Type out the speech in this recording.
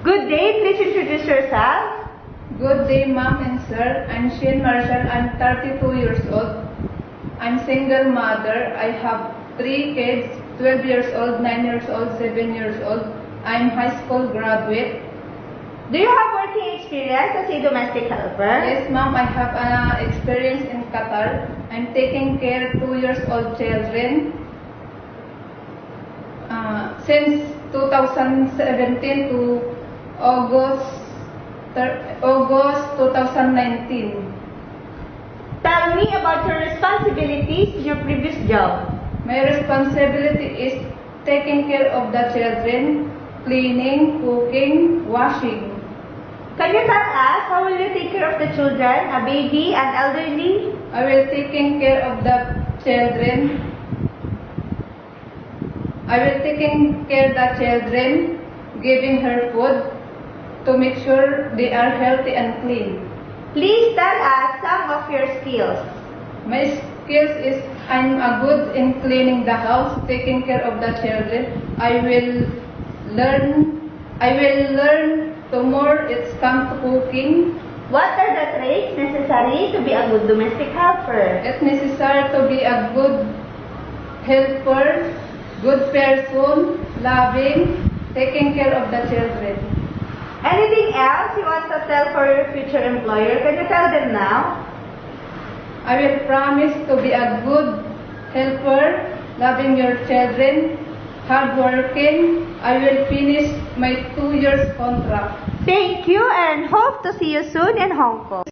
Good day, please introduce yourself. Good day, ma'am and sir. I'm Shane Marshall. I'm 32 years old. I'm single mother. I have 3 kids, 12 years old, 9 years old, 7 years old. I'm high school graduate. Do you have working experience as a domestic helper? Yes, ma'am, I have experience in Qatar. I'm taking care of 2 years old children. Since 2017 to August 2019. Tell me about your responsibilities in your previous job. My responsibility is taking care of the children, cleaning, cooking, washing. Can you tell us how will you take care of the children, a baby, and elderly? I will taking care of the children. I will taking care of the children, giving her food to make sure they are healthy and clean. Please tell us some of your skills. My skills is I'm good in cleaning the house, taking care of the children. I will learn tomorrow it's come to cooking. What are the traits necessary to be a good domestic helper? It's necessary to be a good helper, good person, loving, taking care of the children. Anything else you want to tell for your future employer? Can you tell them now? I will promise to be a good helper, loving your children, hardworking. I will finish my 2 years contract. Thank you and hope to see you soon in Hong Kong.